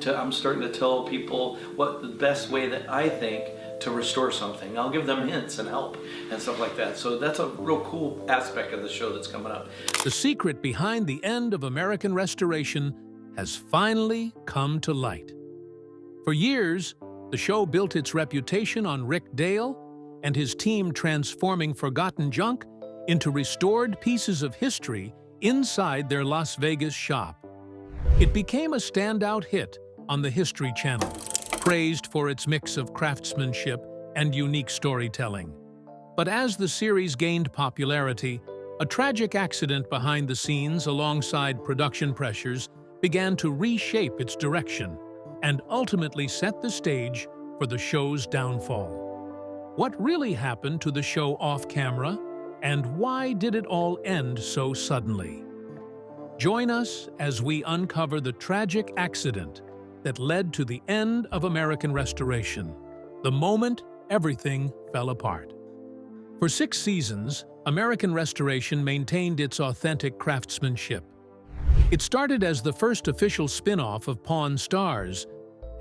I'm starting to tell people what the best way that I think to restore something. I'll give them hints and help and stuff like that. So that's a real cool aspect of the show that's coming up. The secret behind the end of American Restoration has finally come to light. For years, the show built its reputation on Rick Dale and his team transforming forgotten junk into restored pieces of history inside their Las Vegas shop. It became a standout hit on the History Channel, praised for its mix of craftsmanship and unique storytelling. But as the series gained popularity, a tragic accident behind the scenes alongside production pressures began to reshape its direction and ultimately set the stage for the show's downfall. What really happened to the show off-camera, and why did it all end so suddenly? Join us as we uncover the tragic accident that led to the end of American Restoration, the moment everything fell apart. For 6 seasons, American Restoration maintained its authentic craftsmanship. It started as the first official spin-off of Pawn Stars,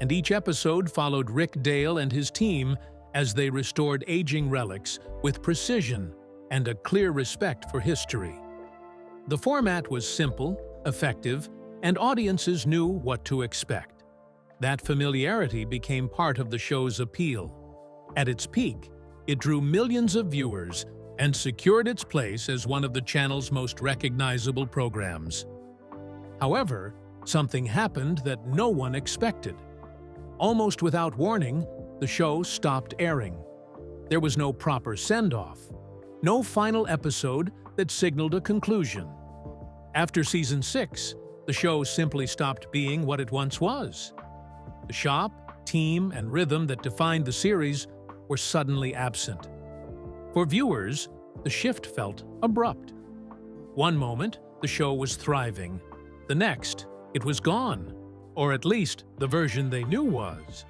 and each episode followed Rick Dale and his team as they restored aging relics with precision and a clear respect for history. The format was simple, effective, and audiences knew what to expect. That familiarity became part of the show's appeal. At its peak, it drew millions of viewers and secured its place as one of the channel's most recognizable programs. However, something happened that no one expected. Almost without warning, the show stopped airing. There was no proper send-off, no final episode that signaled a conclusion. After season 6, the show simply stopped being what it once was. The shop, team, and rhythm that defined the series were suddenly absent. For viewers, the shift felt abrupt. One moment, the show was thriving. The next, it was gone, or at least the version they knew was.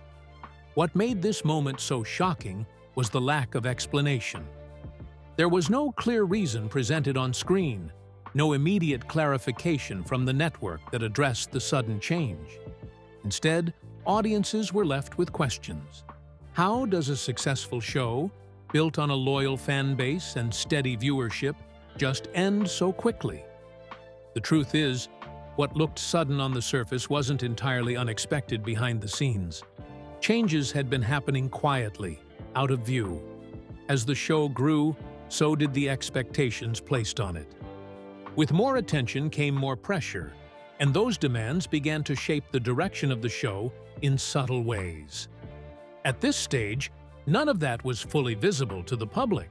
What made this moment so shocking was the lack of explanation. There was no clear reason presented on screen, no immediate clarification from the network that addressed the sudden change. Instead, audiences were left with questions. How does a successful show, built on a loyal fan base and steady viewership, just end so quickly? The truth is, what looked sudden on the surface wasn't entirely unexpected behind the scenes. Changes had been happening quietly, out of view. As the show grew, so did the expectations placed on it. With more attention came more pressure, and those demands began to shape the direction of the show in subtle ways. At this stage, none of that was fully visible to the public.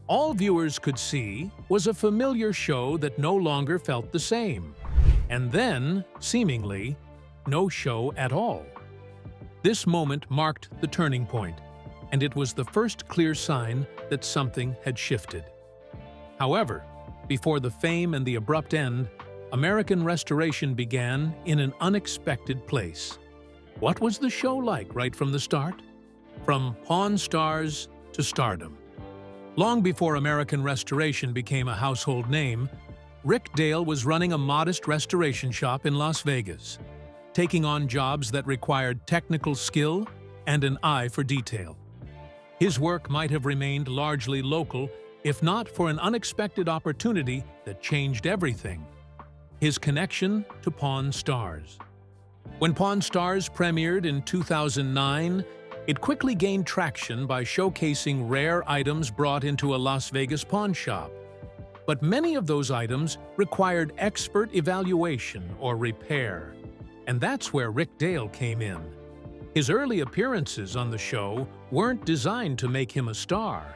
All viewers could see was a familiar show that no longer felt the same. And then, seemingly, no show at all. This moment marked the turning point, and it was the first clear sign that something had shifted. However, before the fame and the abrupt end, American Restoration began in an unexpected place. What was the show like right from the start? From Pawn Stars to stardom. Long before American Restoration became a household name, Rick Dale was running a modest restoration shop in Las Vegas, taking on jobs that required technical skill and an eye for detail. His work might have remained largely local, if not for an unexpected opportunity that changed everything: his connection to Pawn Stars. When Pawn Stars premiered in 2009, it quickly gained traction by showcasing rare items brought into a Las Vegas pawn shop. But many of those items required expert evaluation or repair. And that's where Rick Dale came in. His early appearances on the show weren't designed to make him a star.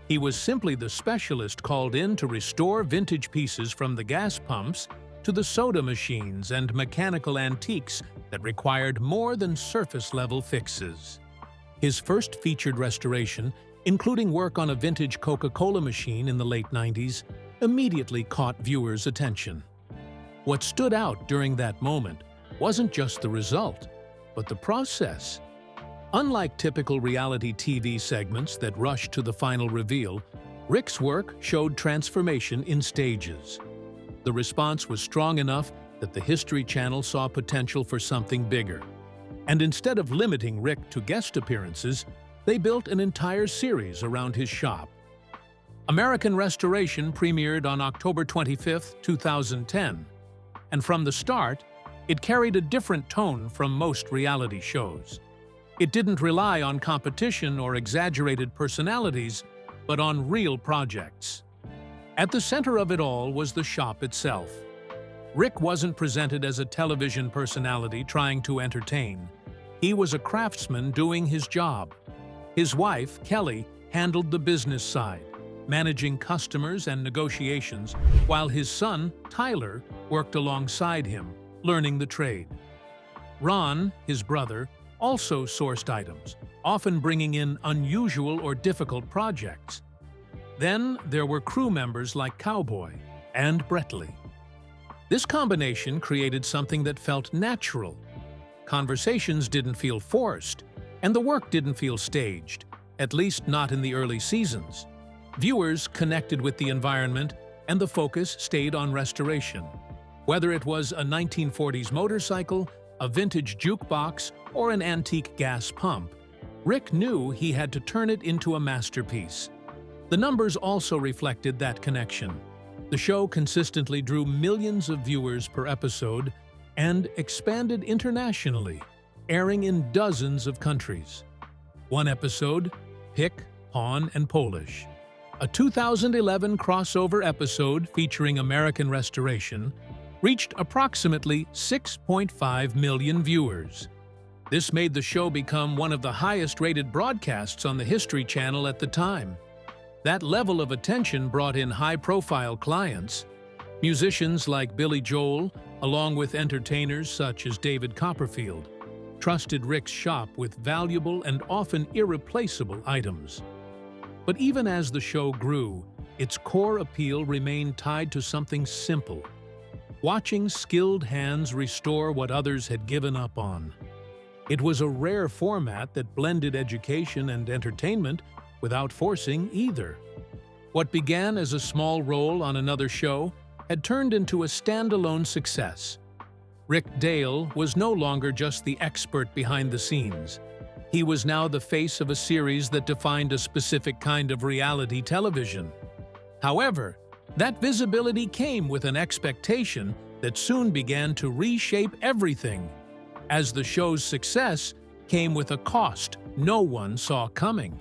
He was simply the specialist called in to restore vintage pieces from the gas pumps to the soda machines and mechanical antiques that required more than surface-level fixes. His first featured restoration, including work on a vintage Coca-Cola machine in the late 90s, immediately caught viewers' attention. What stood out during that moment wasn't just the result, but the process. Unlike typical reality TV segments that rush to the final reveal, Rick's work showed transformation in stages. The response was strong enough that the History Channel saw potential for something bigger. And instead of limiting Rick to guest appearances, they built an entire series around his shop. American Restoration premiered on October 25, 2010, and from the start, it carried a different tone from most reality shows. It didn't rely on competition or exaggerated personalities, but on real projects. At the center of it all was the shop itself. Rick wasn't presented as a television personality trying to entertain. He was a craftsman doing his job. His wife, Kelly, handled the business side, managing customers and negotiations, while his son, Tyler, worked alongside him, learning the trade. Ron, his brother, also sourced items, often bringing in unusual or difficult projects. Then there were crew members like Cowboy and Brettley. This combination created something that felt natural. Conversations didn't feel forced, and the work didn't feel staged, at least not in the early seasons. Viewers connected with the environment, and the focus stayed on restoration. Whether it was a 1940s motorcycle, a vintage jukebox, or an antique gas pump, Rick knew he had to turn it into a masterpiece. The numbers also reflected that connection. The show consistently drew millions of viewers per episode and expanded internationally, airing in dozens of countries. One episode, Pick, Pawn, and Polish, a 2011 crossover episode featuring American Restoration, reached approximately 6.5 million viewers. This made the show become one of the highest-rated broadcasts on the History Channel at the time. That level of attention brought in high-profile clients. Musicians like Billy Joel, along with entertainers such as David Copperfield, trusted Rick's shop with valuable and often irreplaceable items. But even as the show grew, its core appeal remained tied to something simple: watching skilled hands restore what others had given up on. It was a rare format that blended education and entertainment without forcing either. What began as a small role on another show had turned into a standalone success. Rick Dale was no longer just the expert behind the scenes. He was now the face of a series that defined a specific kind of reality television. However, that visibility came with an expectation that soon began to reshape everything, as the show's success came with a cost no one saw coming.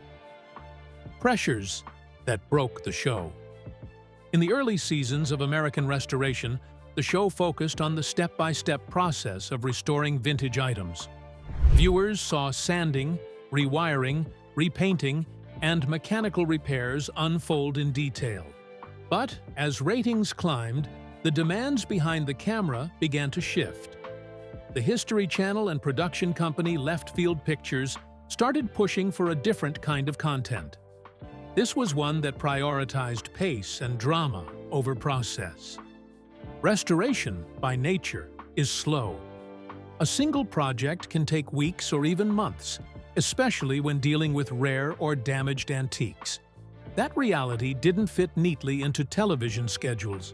Pressures that broke the show. In the early seasons of American Restoration, the show focused on the step-by-step process of restoring vintage items. Viewers saw sanding, rewiring, repainting, and mechanical repairs unfold in detail. But as ratings climbed, the demands behind the camera began to shift. The History Channel and production company Left Field Pictures started pushing for a different kind of content. This was one that prioritized pace and drama over process. Restoration, by nature, is slow. A single project can take weeks or even months, especially when dealing with rare or damaged antiques. That reality didn't fit neatly into television schedules.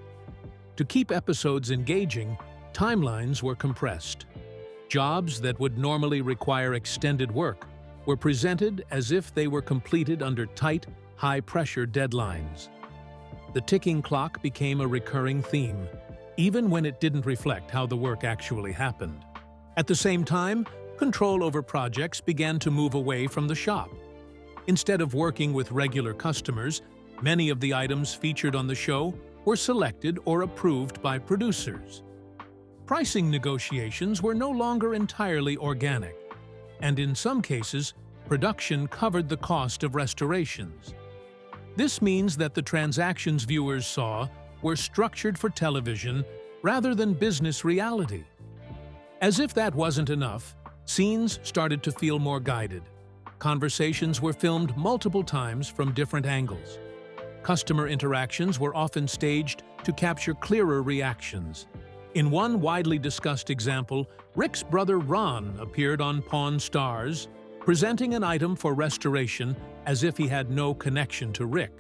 To keep episodes engaging, timelines were compressed. Jobs that would normally require extended work were presented as if they were completed under tight, high-pressure deadlines. The ticking clock became a recurring theme, even when it didn't reflect how the work actually happened. At the same time, control over projects began to move away from the shop. Instead of working with regular customers, many of the items featured on the show were selected or approved by producers. Pricing negotiations were no longer entirely organic, and in some cases, production covered the cost of restorations. This means that the transactions viewers saw were structured for television rather than business reality. As if that wasn't enough, scenes started to feel more guided. Conversations were filmed multiple times from different angles. Customer interactions were often staged to capture clearer reactions. In one widely discussed example, Rick's brother Ron appeared on Pawn Stars, presenting an item for restoration as if he had no connection to Rick,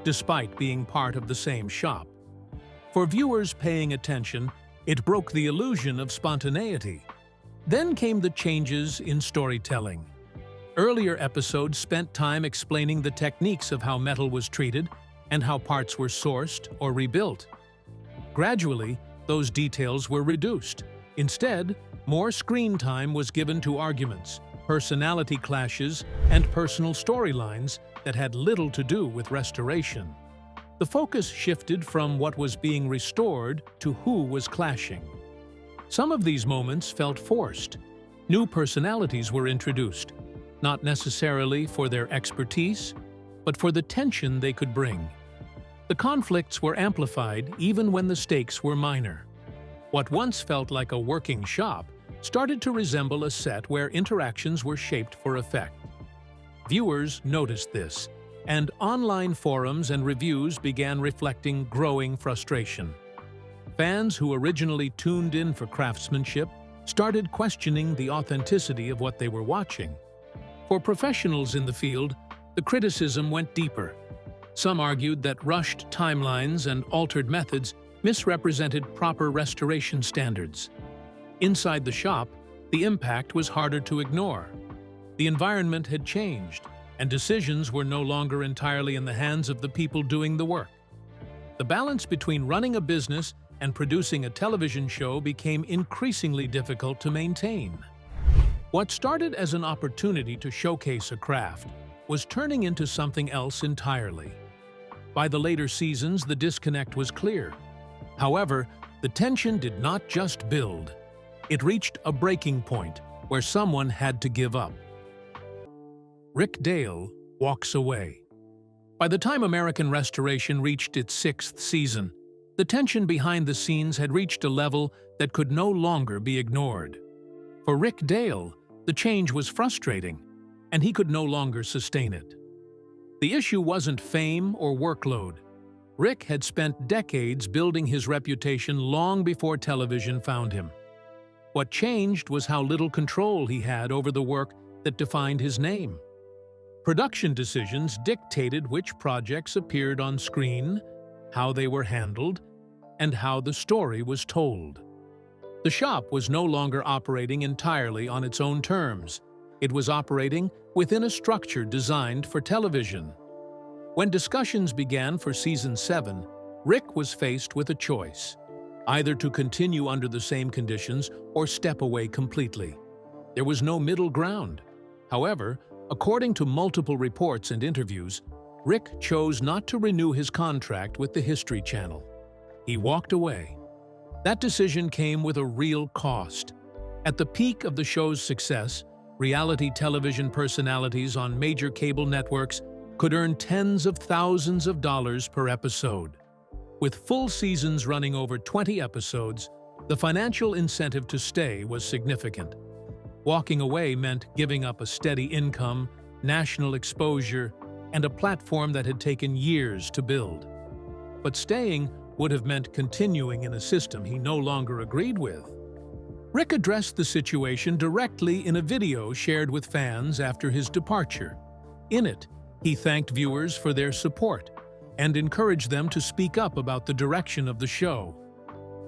despite being part of the same shop. For viewers paying attention, It broke the illusion of spontaneity. Then came the changes in storytelling. Earlier episodes spent time explaining the techniques of how metal was treated and how parts were sourced or rebuilt. Gradually, those details were reduced. Instead, more screen time was given to arguments, personality clashes, and personal storylines that had little to do with restoration. The focus shifted from what was being restored to who was clashing. Some of these moments felt forced. New personalities were introduced, not necessarily for their expertise, but for the tension they could bring. The conflicts were amplified even when the stakes were minor. What once felt like a working shop started to resemble a set where interactions were shaped for effect. Viewers noticed this, and online forums and reviews began reflecting growing frustration. Fans who originally tuned in for craftsmanship started questioning the authenticity of what they were watching. For professionals in the field, the criticism went deeper. Some argued that rushed timelines and altered methods misrepresented proper restoration standards. Inside the shop, the impact was harder to ignore. The environment had changed, and decisions were no longer entirely in the hands of the people doing the work. The balance between running a business and producing a television show became increasingly difficult to maintain. What started as an opportunity to showcase a craft was turning into something else entirely. By the later seasons, the disconnect was clear. However, the tension did not just build. It reached a breaking point where someone had to give up. Rick Dale walks away. By the time American Restoration reached its 6th season, the tension behind the scenes had reached a level that could no longer be ignored. For Rick Dale, the change was frustrating, and he could no longer sustain it. The issue wasn't fame or workload. Rick had spent decades building his reputation long before television found him. What changed was how little control he had over the work that defined his name. Production decisions dictated which projects appeared on screen, how they were handled, and how the story was told. The shop was no longer operating entirely on its own terms. It was operating within a structure designed for television. When discussions began for Season 7, Rick was faced with a choice: either to continue under the same conditions or step away completely. There was no middle ground. However, according to multiple reports and interviews, Rick chose not to renew his contract with the History Channel. He walked away. That decision came with a real cost. At the peak of the show's success, reality television personalities on major cable networks could earn tens of thousands of dollars per episode. With full seasons running over 20 episodes, the financial incentive to stay was significant. Walking away meant giving up a steady income, national exposure, and a platform that had taken years to build. But staying would have meant continuing in a system he no longer agreed with. Rick addressed the situation directly in a video shared with fans after his departure. In it, he thanked viewers for their support and encouraged them to speak up about the direction of the show.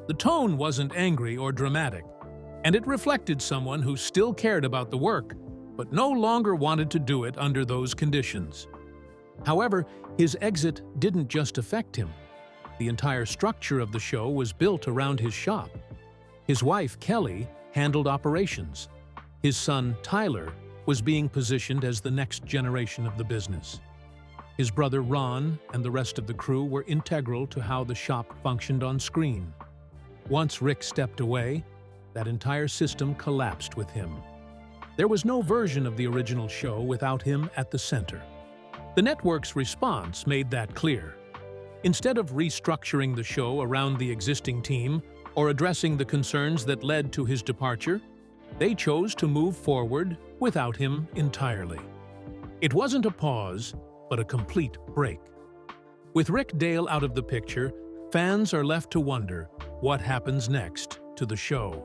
The tone wasn't angry or dramatic, and it reflected someone who still cared about the work, but no longer wanted to do it under those conditions. However, his exit didn't just affect him. The entire structure of the show was built around his shop. His wife, Kelly, handled operations. His son, Tyler, was being positioned as the next generation of the business. His brother, Ron, and the rest of the crew were integral to how the shop functioned on screen. Once Rick stepped away, that entire system collapsed with him. There was no version of the original show without him at the center. The network's response made that clear. Instead of restructuring the show around the existing team or addressing the concerns that led to his departure, they chose to move forward without him entirely. It wasn't a pause, but a complete break. With Rick Dale out of the picture, fans are left to wonder what happens next to the show.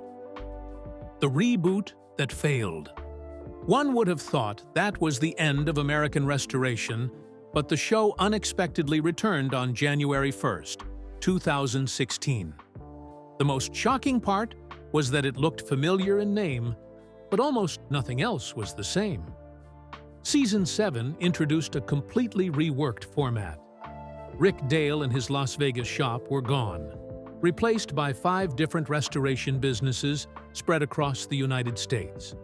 The reboot that failed. One would have thought that was the end of American Restoration, but the show unexpectedly returned on January 1st, 2016. The most shocking part was that it looked familiar in name, but almost nothing else was the same. Season 7 introduced a completely reworked format. Rick Dale and his Las Vegas shop were gone, replaced by 5 different restoration businesses spread across the United States.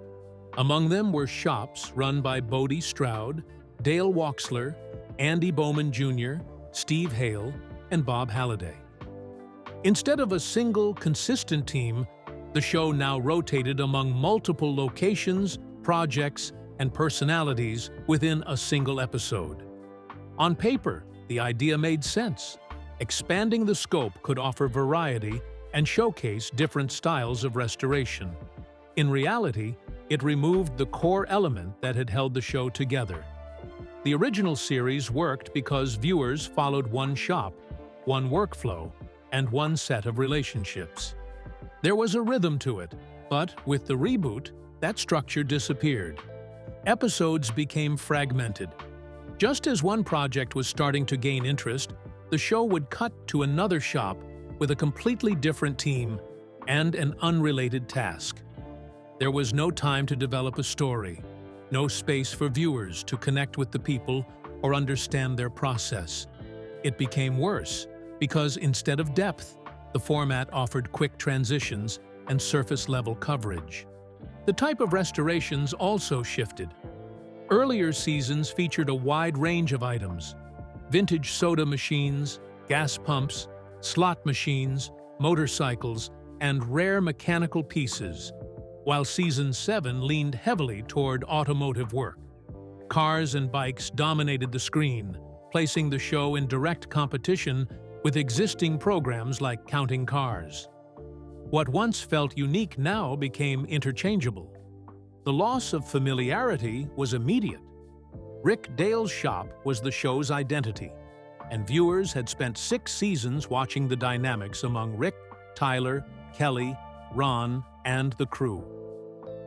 Among them were shops run by Bodie Stroud, Dale Waxler, Andy Bowman Jr., Steve Hale, and Bob Halliday. Instead of a single, consistent team, the show now rotated among multiple locations, projects, and personalities within a single episode. On paper, the idea made sense. Expanding the scope could offer variety and showcase different styles of restoration. In reality, it removed the core element that had held the show together. The original series worked because viewers followed one shop, one workflow, and one set of relationships. There was a rhythm to it, but with the reboot, that structure disappeared. Episodes became fragmented. Just as one project was starting to gain interest, the show would cut to another shop with a completely different team and an unrelated task. There was no time to develop a story, no space for viewers to connect with the people or understand their process. It became worse because instead of depth, the format offered quick transitions and surface-level coverage. The type of restorations also shifted. Earlier seasons featured a wide range of items: vintage soda machines, gas pumps, slot machines, motorcycles, and rare mechanical pieces, while Season 7 leaned heavily toward automotive work. Cars and bikes dominated the screen, placing the show in direct competition with existing programs like Counting Cars. What once felt unique now became interchangeable. The loss of familiarity was immediate. Rick Dale's shop was the show's identity, and viewers had spent 6 seasons watching the dynamics among Rick, Tyler, Kelly, Ron, and the crew.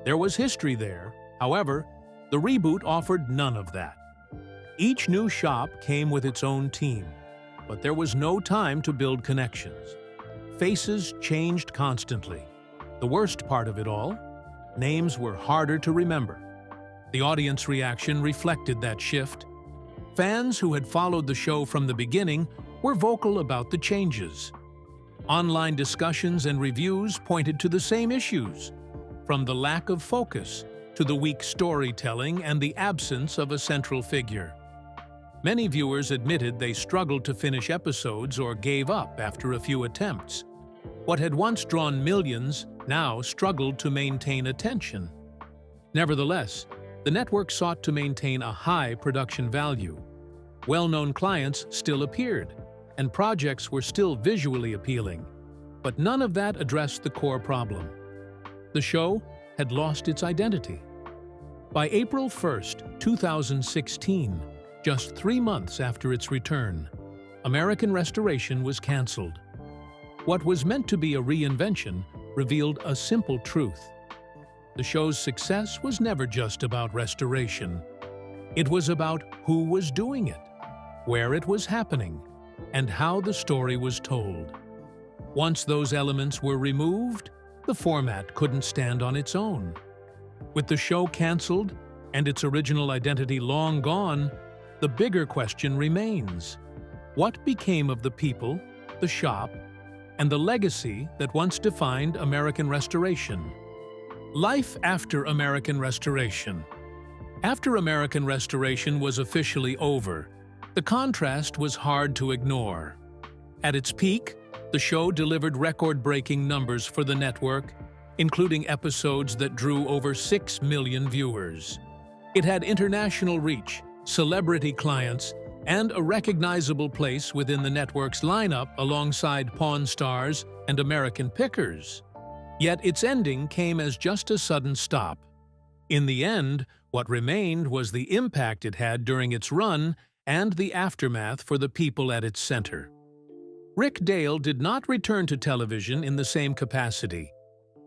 There was history there. However, the reboot offered none of that. Each new shop came with its own team, but there was no time to build connections. Faces changed constantly. The worst part of it all, names were harder to remember. The audience reaction reflected that shift. Fans who had followed the show from the beginning were vocal about the changes. Online discussions and reviews pointed to the same issues, from the lack of focus to the weak storytelling and the absence of a central figure. Many viewers admitted they struggled to finish episodes or gave up after a few attempts. What had once drawn millions now struggled to maintain attention. Nevertheless, the network sought to maintain a high production value. Well-known clients still appeared, and projects were still visually appealing, but none of that addressed the core problem. The show had lost its identity. By April 1st, 2016, just 3 months after its return, American Restoration was canceled. What was meant to be a reinvention revealed a simple truth. The show's success was never just about restoration. It was about who was doing it, where it was happening, and how the story was told. Once those elements were removed, the format couldn't stand on its own. With the show canceled and its original identity long gone, the bigger question remains: what became of the people, the shop, and the legacy that once defined American Restoration? Life after American Restoration. After American Restoration was officially over, the contrast was hard to ignore. At its peak, the show delivered record-breaking numbers for the network, including episodes that drew over 6 million viewers. It had international reach, celebrity clients, and a recognizable place within the network's lineup alongside Pawn Stars and American Pickers. Yet its ending came as just a sudden stop. In the end, what remained was the impact it had during its run and the aftermath for the people at its center. Rick Dale did not return to television in the same capacity.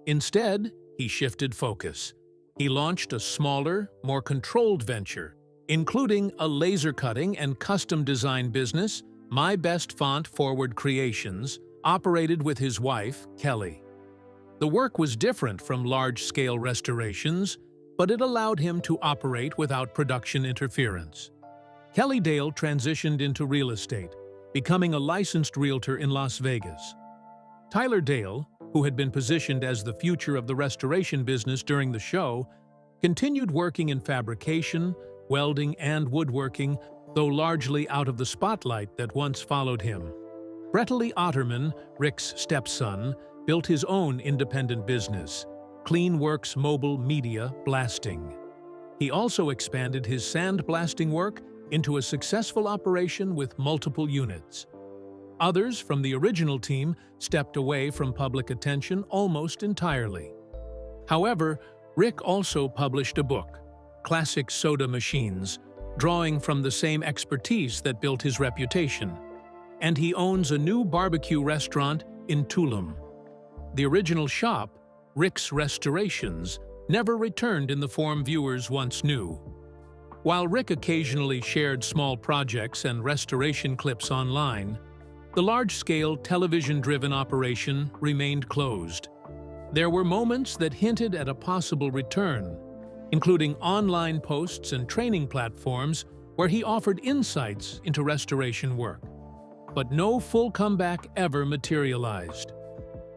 Instead, he shifted focus. He launched a smaller, more controlled venture, including a laser cutting and custom design business, My Best Font Forward Creations, operated with his wife, Kelly. The work was different from large-scale restorations, but it allowed him to operate without production interference. Kelly Dale transitioned into real estate, becoming a licensed realtor in Las Vegas. Tyler Dale, who had been positioned as the future of the restoration business during the show, continued working in fabrication, welding, and woodworking, though largely out of the spotlight that once followed him. Brettley Otterman, Rick's stepson, built his own independent business, Cleanworks Mobile Media Blasting. He also expanded his sand blasting work into a successful operation with multiple units. Others from the original team stepped away from public attention almost entirely. However, Rick also published a book, Classic Soda Machines, drawing from the same expertise that built his reputation. And he owns a new barbecue restaurant in Tulum. The original shop, Rick's Restorations, never returned in the form viewers once knew. While Rick occasionally shared small projects and restoration clips online, the large-scale television-driven operation remained closed. There were moments that hinted at a possible return, including online posts and training platforms where he offered insights into restoration work. But no full comeback ever materialized.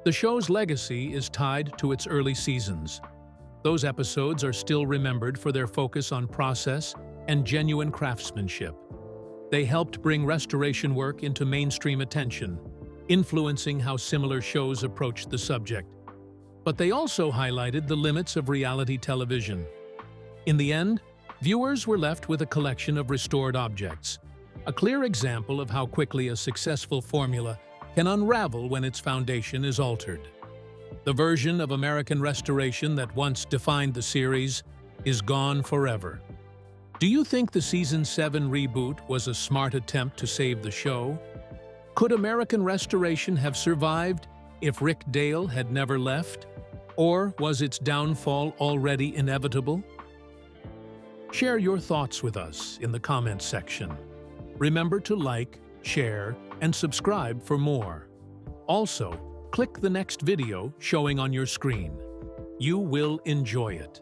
The show's legacy is tied to its early seasons. Those episodes are still remembered for their focus on process and genuine craftsmanship. They helped bring restoration work into mainstream attention, influencing how similar shows approached the subject. But they also highlighted the limits of reality television. In the end, viewers were left with a collection of restored objects, a clear example of how quickly a successful formula can unravel when its foundation is altered. The version of American restoration that once defined the series is gone forever. Do you think the Season 7 reboot was a smart attempt to save the show? Could American restoration have survived if Rick Dale had never left? Or was its downfall already inevitable? Share your thoughts with us in the comments section. Remember to like, share, and subscribe for more. Also, click the next video showing on your screen. You will enjoy it.